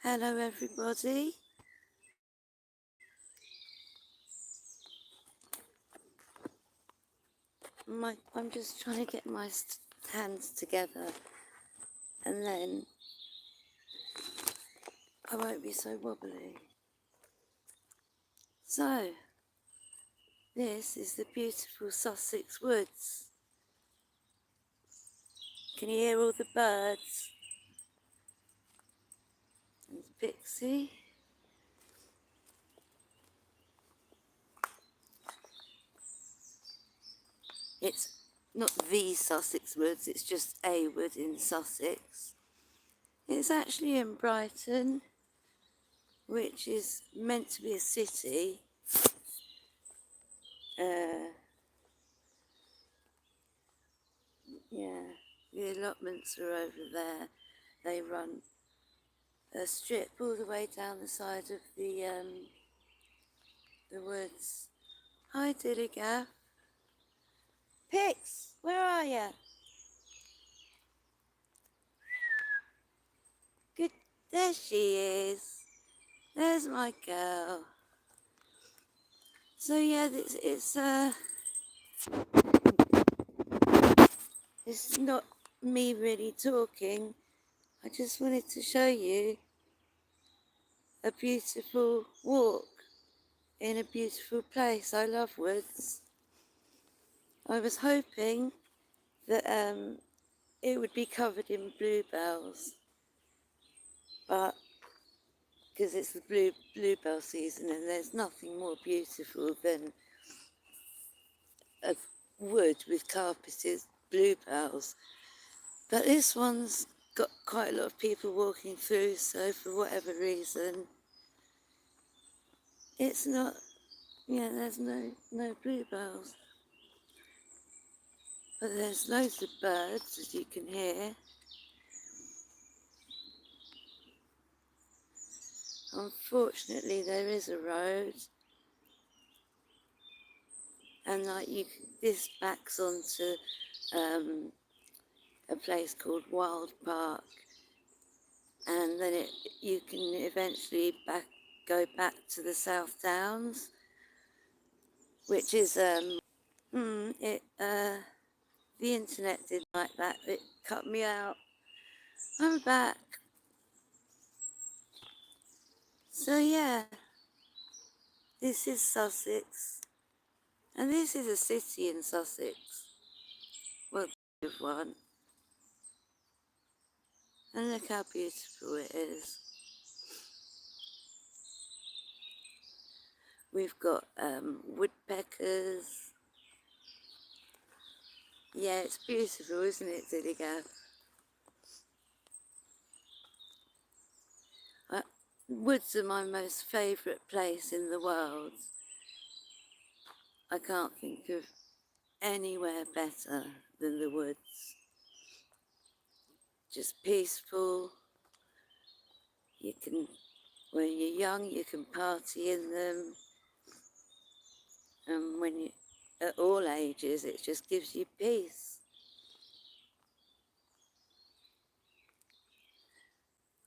Hello everybody. I'm just trying to get my hands together and then I won't be so wobbly. So, this is the beautiful Sussex woods. Can you hear all the birds? There's Pixie. It's not the Sussex woods, it's just a wood in Sussex. It's actually in Brighton, which is meant to be a city. Yeah, the allotments are over there. They run a strip all the way down the side of the woods. Hi, Dillygaff. Pix, where are you? Good, there she is. There's my girl. So yeah, it's not me really talking. I just wanted to show you a beautiful walk in a beautiful place. I love woods. I was hoping that it would be covered in bluebells, but because it's the bluebell season and there's nothing more beautiful than a wood with carpeted bluebells. But this one's got quite a lot of people walking through, so for whatever reason, it's not, there's no bluebells. But there's loads of birds, as you can hear. Unfortunately, there is a road, and this backs onto a place called Wild Park, and then you can eventually go back to the South Downs, which is the internet didn't like that. It cut me out. I'm back. So yeah, this is Sussex, and this is a city in Sussex. Well, one. And look how beautiful it is. We've got woodpeckers. Yeah, it's beautiful, isn't it, Dillygaff? Woods are my most favourite place in the world. I can't think of anywhere better than the woods. Just peaceful. When you're young, you can party in them. And at all ages, it just gives you peace.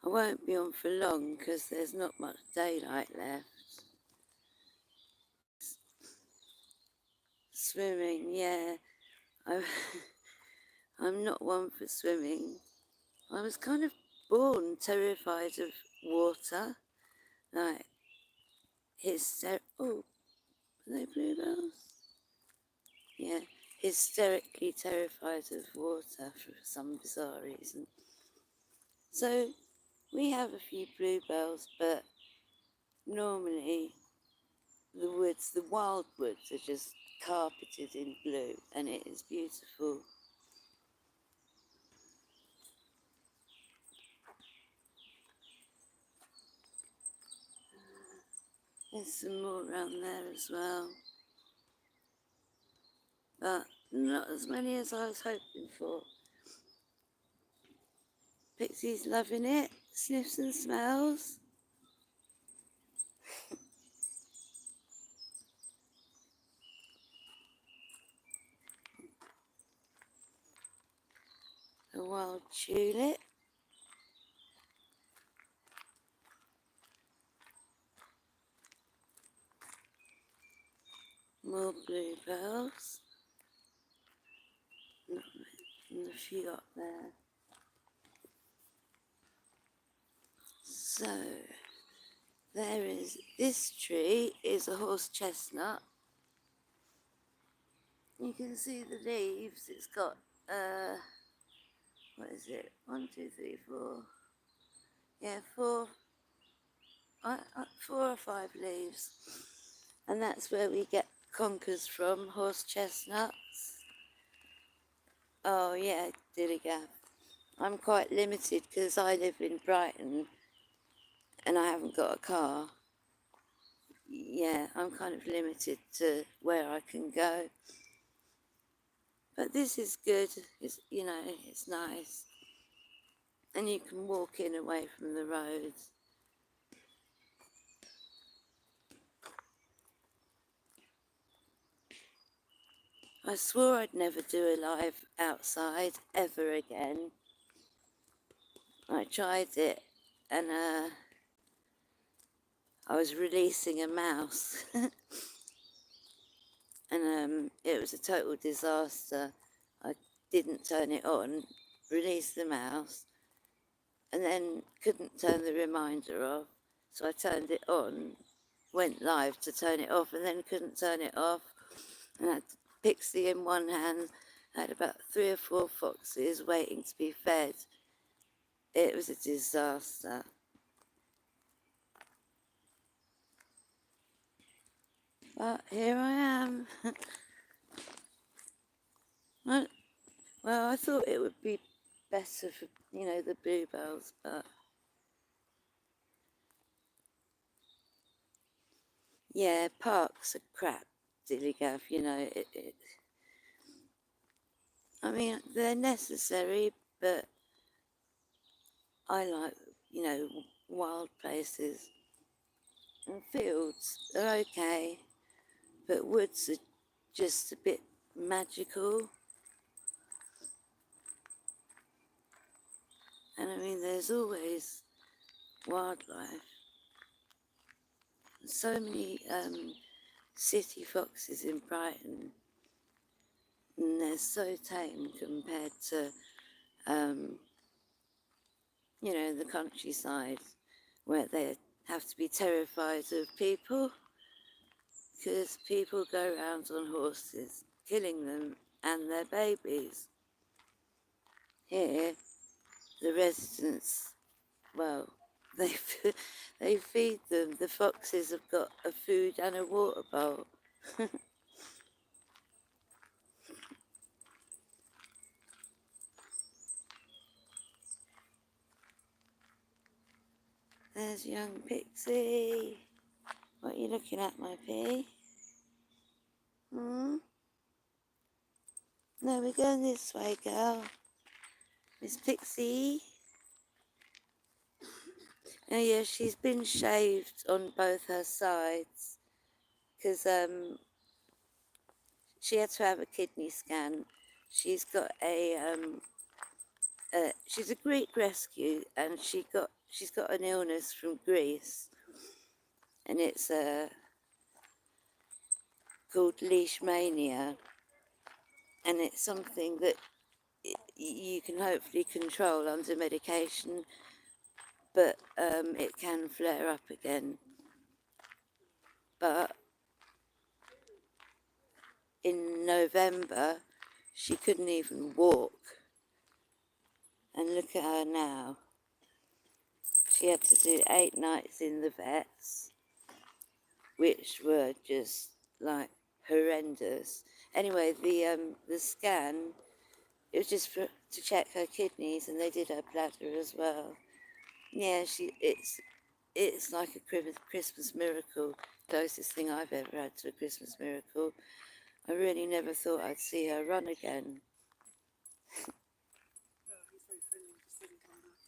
I won't be on for long because there's not much daylight left. Swimming, yeah. I'm not one for swimming. I was kind of born terrified of water. Like, oh, are they bluebells? Yeah, hysterically terrified of water for some bizarre reason. So, we have a few bluebells, but normally the wild woods are just carpeted in blue, and it is beautiful. There's some more around there as well, but not as many as I was hoping for. Pixie's loving it, sniffs and smells. A wild tulip. More bluebells. And a few up there. So, this tree is a horse chestnut. You can see the leaves. It's got, what is it? 1, 2, 3, 4. Yeah, four or five leaves. And that's where we get conkers from, horse chestnuts. Oh yeah, dillygaff. I'm quite limited because I live in Brighton and I haven't got a car. Yeah, I'm kind of limited to where I can go. But this is good. It's, it's nice. And you can walk in away from the road. I swore I'd never do a live outside ever again. I tried it and I was releasing a mouse and it was a total disaster. I didn't turn it on, released the mouse, and then couldn't turn the reminder off. So I turned it on, went live to turn it off, and then couldn't turn it off. And I had Pixie in one hand, I had about 3 or 4 foxes waiting to be fed. It was a disaster. But here I am. Well, I thought it would be better for, the bluebells, but yeah, parks are crap, dillygaff, I mean, they're necessary, but I like, wild places. And fields are okay, but woods are just a bit magical. And I mean, there's always wildlife. So many city foxes in Brighton, and they're so tame compared to, the countryside, where they have to be terrified of people, because people go around on horses, killing them and their babies. Here, the residents, well, they they feed them. The foxes have got a food and a water bowl. There's young Pixie. What are you looking at, my pea? Hmm? No, we're going this way, girl. Miss Pixie. Oh yeah, she's been shaved on both her sides because she had to have a kidney scan. She's got she's a Greek rescue, and she's got an illness from Greece, and it's called leishmania, and it's something that you can hopefully control under medication, but it can flare up again. But in November, she couldn't even walk. And look at her now. She had to do 8 nights in the vets, which were just like horrendous. Anyway, the scan, it was just to check her kidneys, and they did her bladder as well. Yeah, it's like a Christmas miracle, closest thing I've ever had to a Christmas miracle. I really never thought I'd see her run again.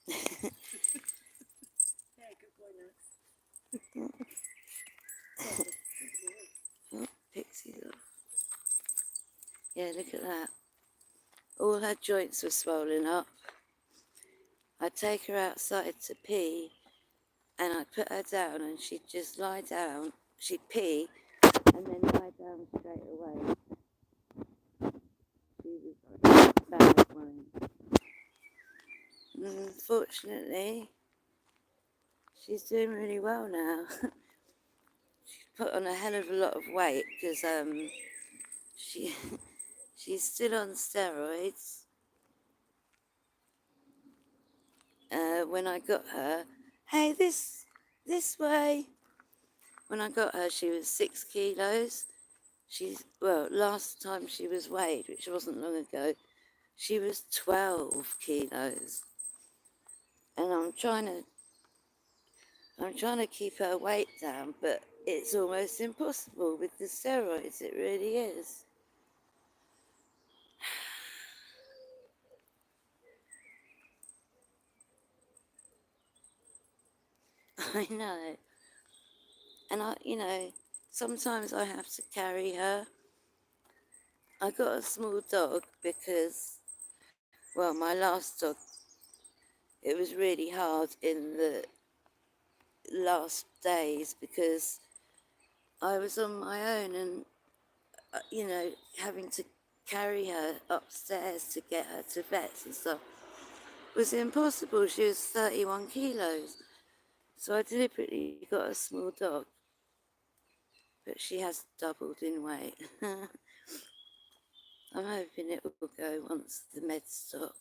Yeah, good boy, Max. Oh, Pixie's off. Yeah, look at that. All her joints were swollen up. I'd take her outside to pee, and I'd put her down, and she'd just lie down. She'd pee, and then lie down straight away. She was like a bad one. Fortunately, she's doing really well now. She's put on a hell of a lot of weight because she she's still on steroids. When I got her, hey, this way. When I got her, she was 6 kilos. Last time she was weighed, which wasn't long ago, she was 12 kilos. And I'm trying to keep her weight down, but it's almost impossible with the steroids. It really is. I know. And sometimes I have to carry her. I got a small dog because, well, my last dog, it was really hard in the last days because I was on my own and, having to carry her upstairs to get her to vets and stuff was impossible. She was 31 kilos. So I deliberately got a small dog, but she has doubled in weight. I'm hoping it will go once the meds stop.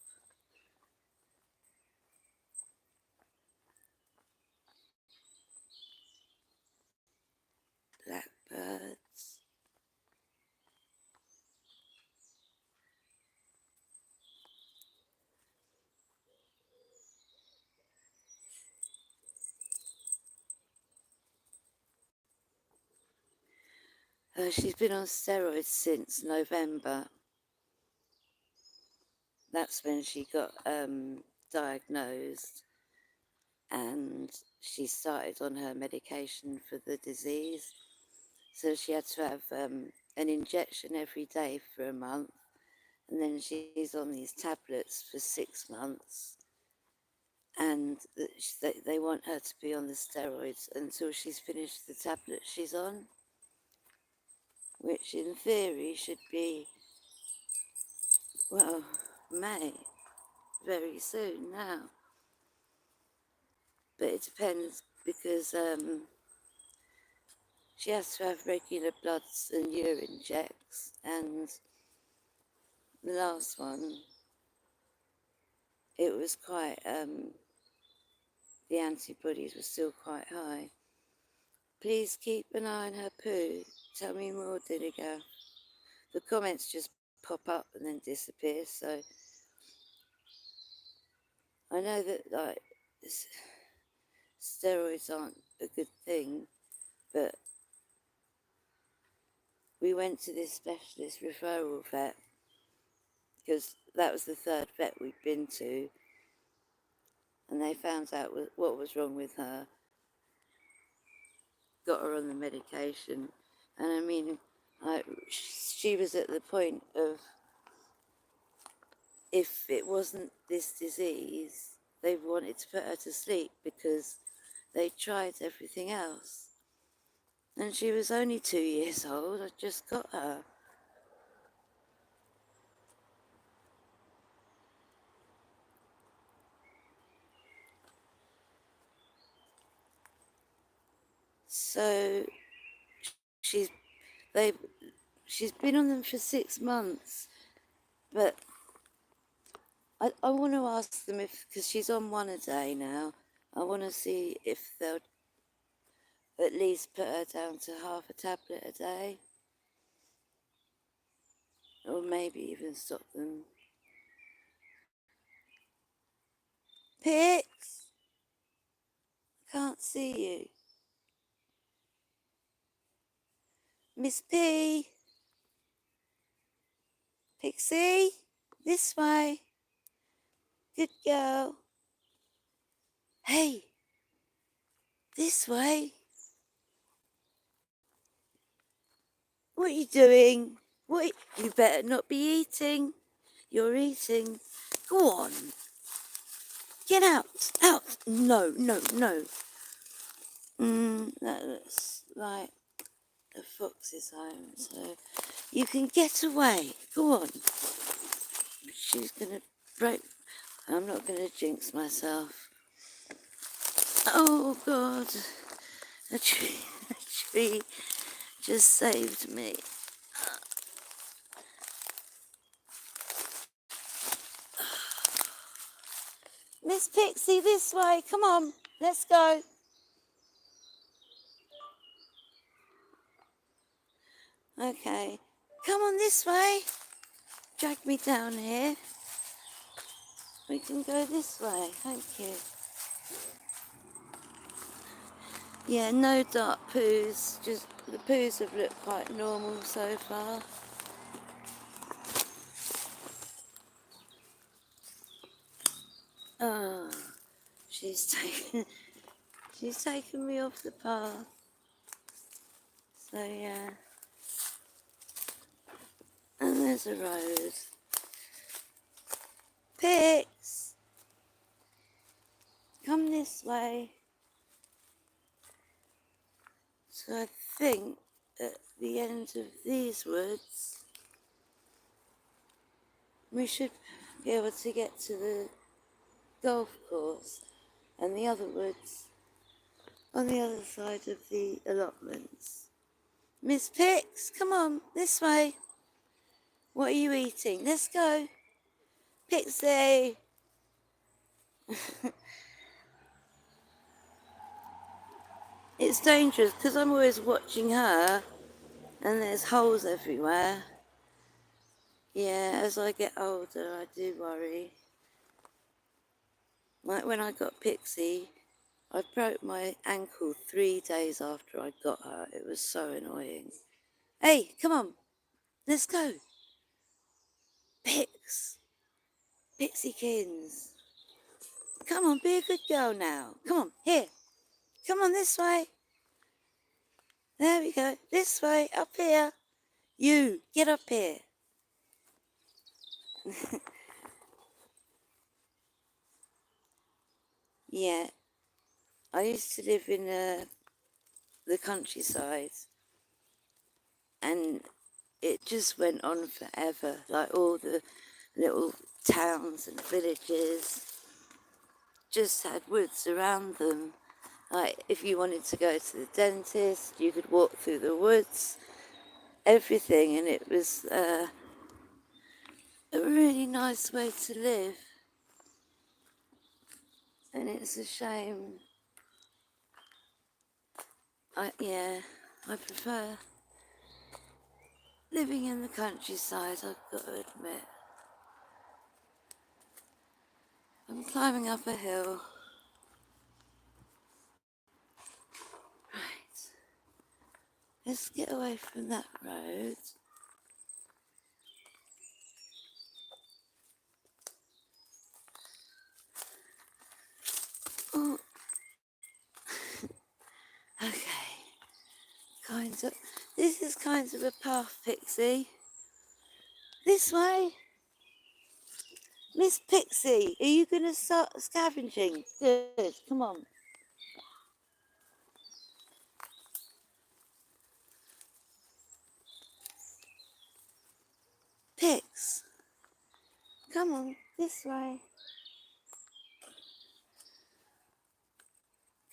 Blackbirds. She's been on steroids since November. That's when she got diagnosed, and she started on her medication for the disease. So she had to have an injection every day for a month, and then she's on these tablets for 6 months. And they want her to be on the steroids until she's finished the tablet she's on, which in theory should be, well, May, very soon now. But it depends because she has to have regular bloods and urine checks, and the last one, it was quite, the antibodies were still quite high. Please keep an eye on her poo. Tell me more, Diniger. The comments just pop up and then disappear, so I know that, like, steroids aren't a good thing, but we went to this specialist referral vet because that was the third vet we'd been to, and they found out what was wrong with her, got her on the medication, and I mean, she was at the point of, if it wasn't this disease, they wanted to put her to sleep because they tried everything else. And she was only 2 years old. I just got her. So she's they she's been on them for 6 months, but I want to ask them if, because she's on one a day now, I want to see if they'll at least put her down to half a tablet a day, or maybe even stop them. Pix, can't see you. Miss P, Pixie, this way. Good girl. Hey, this way. What are you doing? You better not be eating. You're eating. Go on. Get out. Out. No, no, no. That looks like a fox's home, so you can get away. Go on. She's gonna break. I'm not gonna jinx myself. Oh God, a tree just saved me. Miss Pixie, this way. Come on, let's go. Okay, come on this way. Drag me down here. We can go this way, thank you. Yeah, no dark poos, just the poos have looked quite normal so far. Oh, she's taken me off the path. So yeah. And there's a road. Pix! Come this way. So I think at the end of these woods, we should be able to get to the golf course and the other woods on the other side of the allotments. Miss Pix, come on, this way. What are you eating? Let's go. Pixie! It's dangerous because I'm always watching her and there's holes everywhere. Yeah, as I get older, I do worry. Like when I got Pixie, I broke my ankle 3 days after I got her. It was so annoying. Hey, come on, let's go. Pix, Pixiekins. Come on, be a good girl now. Come on, here. Come on this way. There we go. This way, up here. You, get up here. Yeah, I used to live in the countryside, and it just went on forever. Like all the little towns and villages just had woods around them. Like if you wanted to go to the dentist, you could walk through the woods, everything, and it was a really nice way to live. And it's a shame. I prefer living in the countryside, I've got to admit. I'm climbing up a hill. Right. Let's get away from that road. Oh. Okay. This is kind of a path, Pixie. This way. Miss Pixie, are you going to start scavenging? Good, come on. Pix, come on, this way.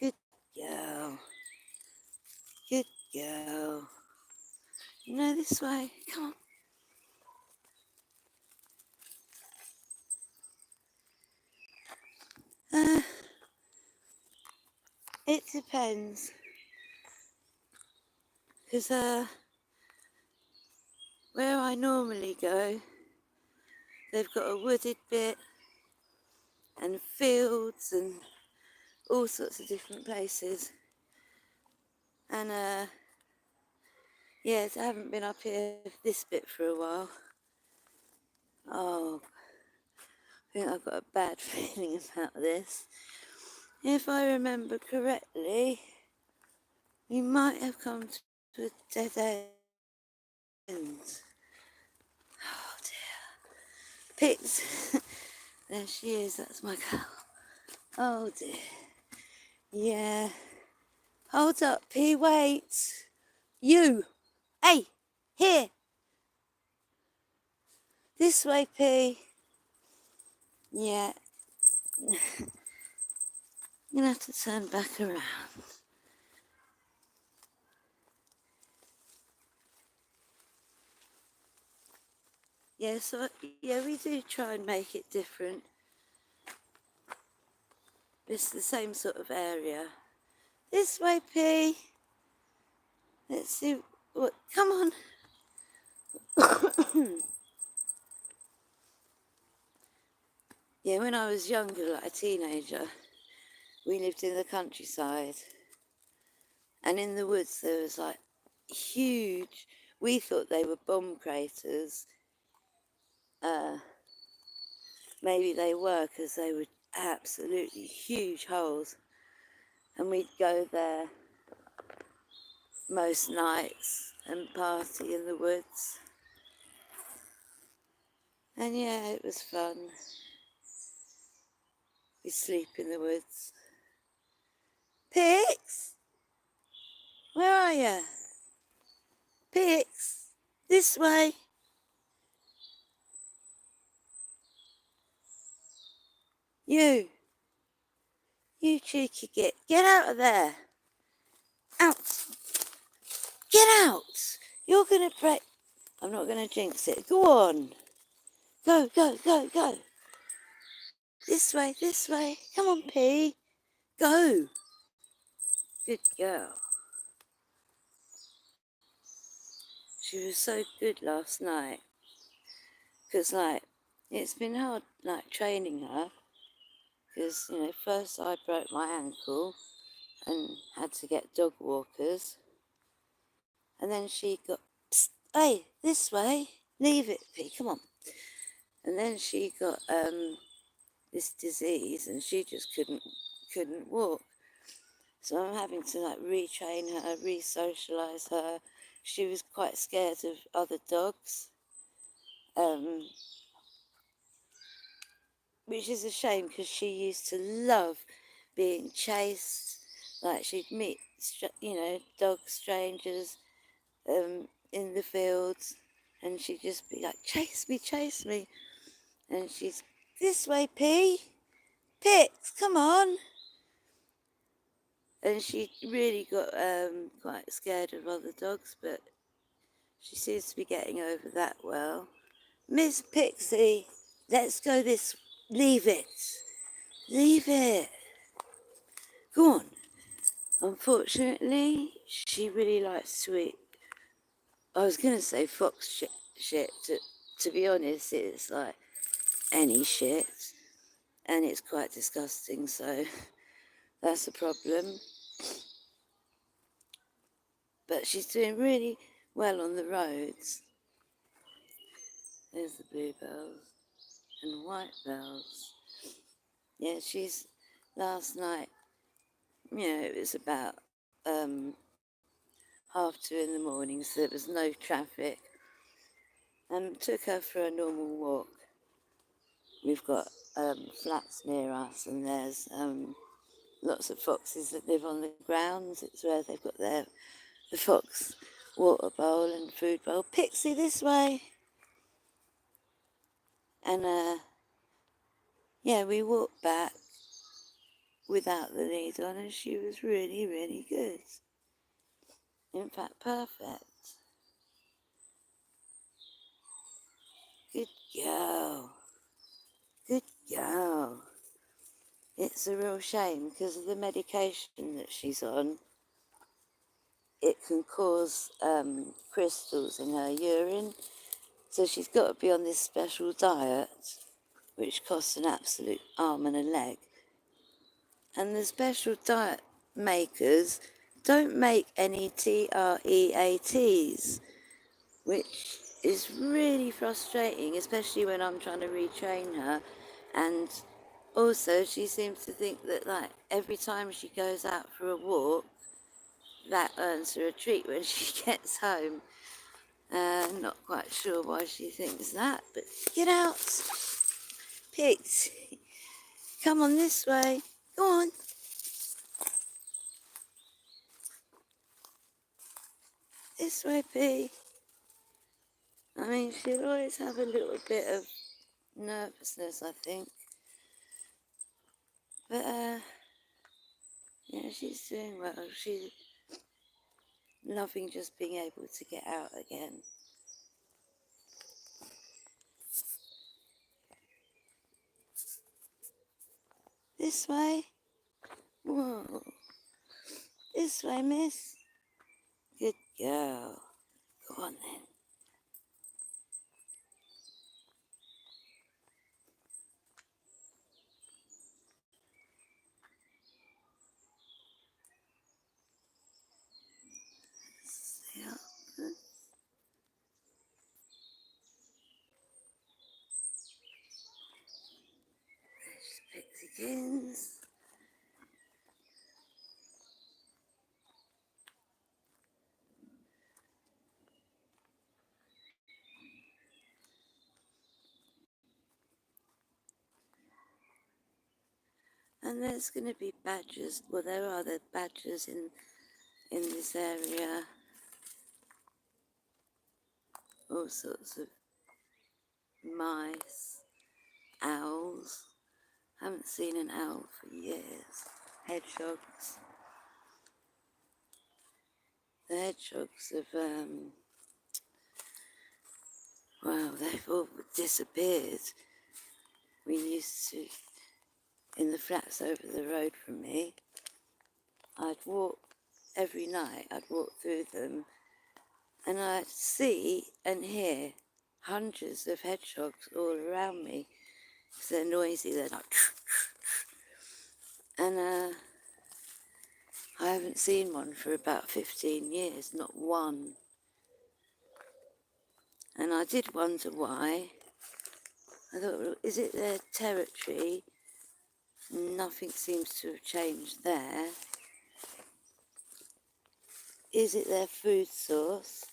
Good girl. Good girl. No, this way. Come on. It depends. Because where I normally go, they've got a wooded bit and fields and all sorts of different places. And I haven't been up here this bit for a while. Oh, I think I've got a bad feeling about this. If I remember correctly, we might have come to a dead end. Oh dear. Pix, there she is, that's my girl. Oh dear. Yeah. Hold up, P, wait. You. Hey, here. This way, P. Yeah. I'm gonna have to turn back around. Yeah, so yeah, we do try and make it different. It's the same sort of area. This way, P. Let's see what. Come on. Yeah, when I was younger, like a teenager, we lived in the countryside, and in the woods there was like huge. We thought they were bomb craters. Maybe they were, because they were absolutely huge holes, and we'd go there most nights and party in the woods. And yeah, it was fun. We sleep in the woods. Pix, where are you? Pix, this way. You cheeky git, get out of there. Out, get out. You're gonna break. I'm not gonna jinx it. Go on. Go, go, go, go. This way, this way. Come on, P. Go. Good girl. She was so good last night. Because, like, it's been hard, like, training her. Because, you know, first I broke my ankle and had to get dog walkers. And then she got, psst, hey, this way. Leave it, P, come on. And then she got this disease and she just couldn't walk. So I'm having to like retrain her, re-socialise her. She was quite scared of other dogs, which is a shame because she used to love being chased. Like she'd meet, dog strangers in the fields, and she'd just be like, chase me, chase me. And she's, this way, P. Pix, come on. And she really got quite scared of other dogs, but she seems to be getting over that well. Miss Pixie, let's go this. Leave it. Leave it. Go on. Unfortunately, she really likes to eat. I was going to say fox shit. To be honest, it's like any shit. And it's quite disgusting, so that's a problem. But she's doing really well on the roads. There's the bluebells and white bells. Yeah, she's last night, it was about 2:30 in the morning, so there was no traffic. And took her for a normal walk. We've got flats near us, and there's lots of foxes that live on the grounds. It's where they've got the fox water bowl and food bowl. Pixie, this way. And we walked back without the lead on, and she was really, really good. In fact, perfect. Good girl. Good girl. It's a real shame because of the medication that she's on. It can cause crystals in her urine. So she's got to be on this special diet, which costs an absolute arm and a leg. And the special diet makers don't make any TREATs, which is really frustrating, especially when I'm trying to retrain her. And also, she seems to think that, like, every time she goes out for a walk, that earns her a treat when she gets home. Not quite sure why she thinks that, but get out. Pigs, come on this way. Go on. This way, P. I mean, she'll always have a little bit of nervousness, I think. But, yeah, she's doing well. She's loving just being able to get out again. This way. Whoa. This way, miss. Good girl. Go on then. Yeah. There's Pixie. And there's going to be badgers. Well, there are the badgers in this area. All sorts of mice, owls. Haven't seen an owl for years. Hedgehogs. The hedgehogs have, well, they've all disappeared. We used to, in the flats over the road from me, I'd walk every night, I'd walk through them, and I'd see and hear hundreds of hedgehogs all around me. Because they're noisy, they're like, and I haven't seen one for about 15 years, not one. And I did wonder why. I thought, well, is it their territory? Nothing seems to have changed there. Is it their food source?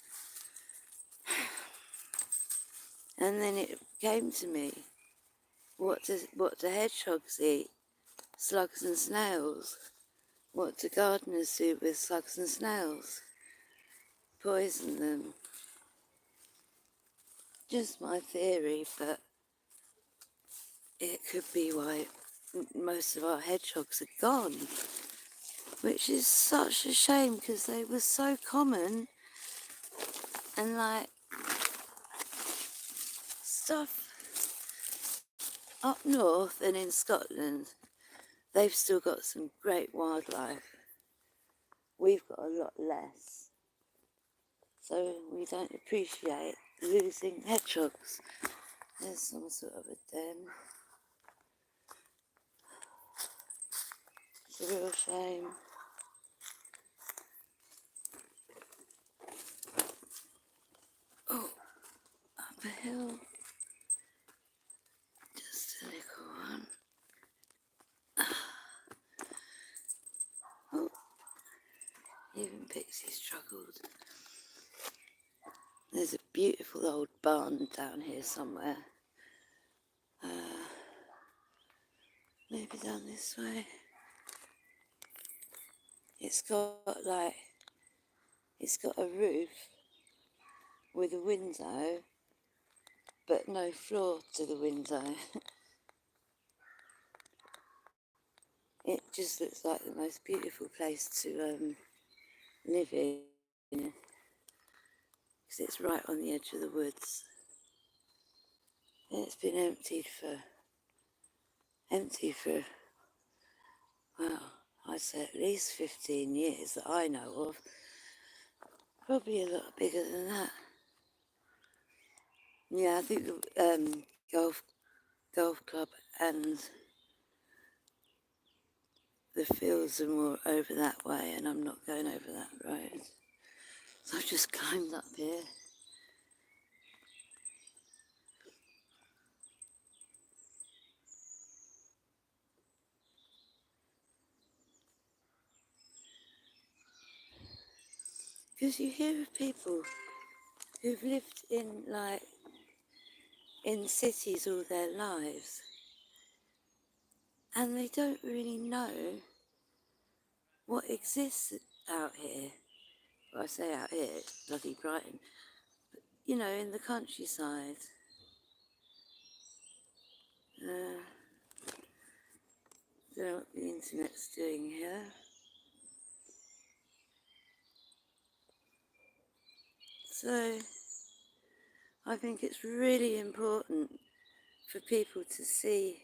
And then it came to me, what do hedgehogs eat? Slugs and snails. What do gardeners do with slugs and snails? Poison them. Just my theory, but it could be why most of our hedgehogs are gone, which is such a shame because they were so common, and like stuff up north and in Scotland, they've still got some great wildlife. We've got a lot less, so we don't appreciate losing hedgehogs. There's some sort of a den. It's a real shame. Oh, up a hill. Just a little one. Oh, even Pixie struggled. There's a beautiful old barn down here somewhere. Maybe down this way. It's got a roof with a window, but no floor to the window. It just looks like the most beautiful place to live in, because it's right on the edge of the woods. And it's been empty for, well, I'd say at least 15 years that I know of. Probably a lot bigger than that. Yeah, I think the golf club and the fields are more over that way, and I'm not going over that road. So I've just climbed up here. Because you hear of people who've lived in cities all their lives, and they don't really know what exists out here. I say out here, it's bloody Brighton, but you know, in the countryside. Don't know what the internet's doing here. So I think it's really important for people to see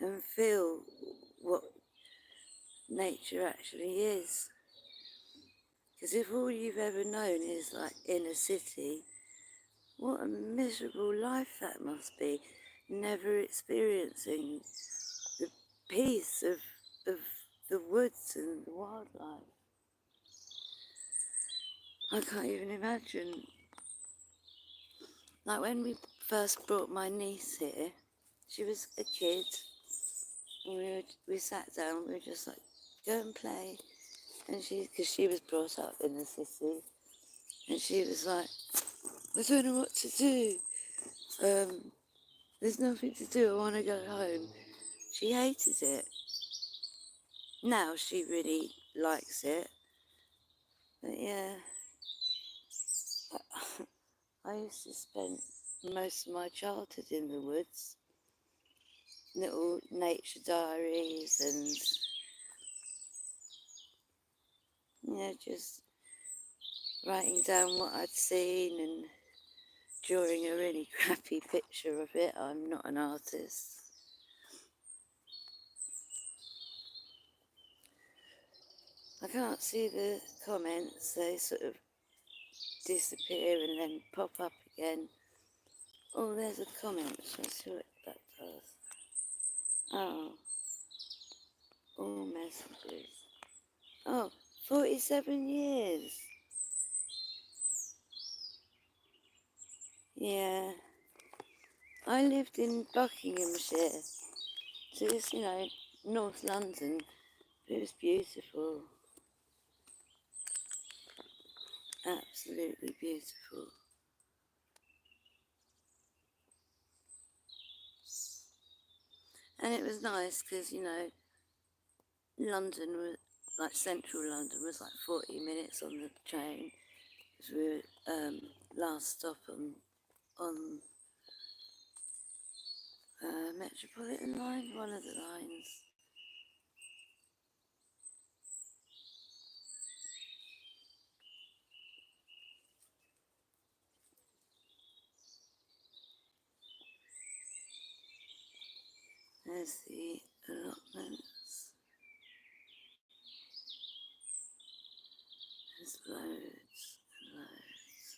and feel what nature actually is. Because if all you've ever known is like inner city, what a miserable life that must be, never experiencing the peace of the woods and the wildlife. I can't even imagine. Like when we first brought my niece here, she was a kid, and we sat down, we were just like, go and play. And because she was brought up in the city, and she was like, I don't know what to do. There's nothing to do, I want to go home. She hated it. Now she really likes it. But yeah, I used to spend most of my childhood in the woods. Little nature diaries and, you know, just writing down what I'd seen and drawing a really crappy picture of it. I'm not an artist. I can't see the comments, they sort of disappear and then pop up again. Oh, there's a comment, let's see what that does. Oh, all messages. Oh, 47 years. Yeah, I lived in Buckinghamshire, so it's, you know, North London. It was beautiful. Absolutely beautiful. And it was nice because, you know, London was, like central London was like 40 minutes on the train. Because we were last stop on Metropolitan line, one of the lines. There's the allotments. There's loads and loads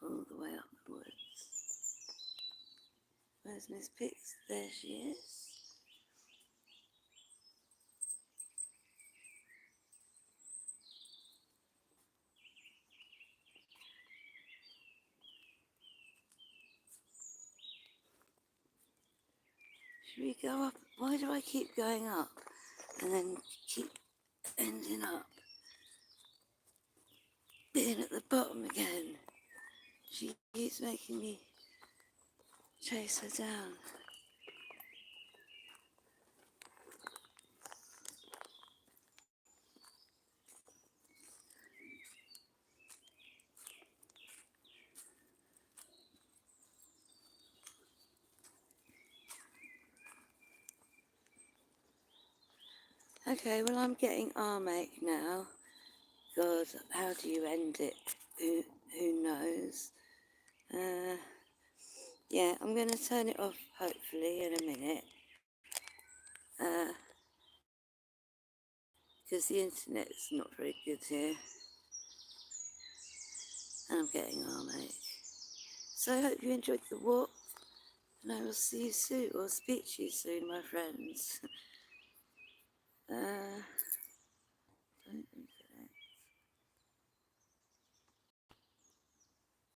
all the way up the woods. Where's Miss Pix? There she is. Should we go up? Why do I keep going up and then keep ending up being at the bottom again? She keeps making me chase her down. Okay, well I'm getting armache now. God, how do you end it? Who knows? Yeah, I'm going to turn it off hopefully in a minute. Because the internet's not very good here. And I'm getting armache. So I hope you enjoyed the walk. And I will see you soon, or speak to you soon, my friends.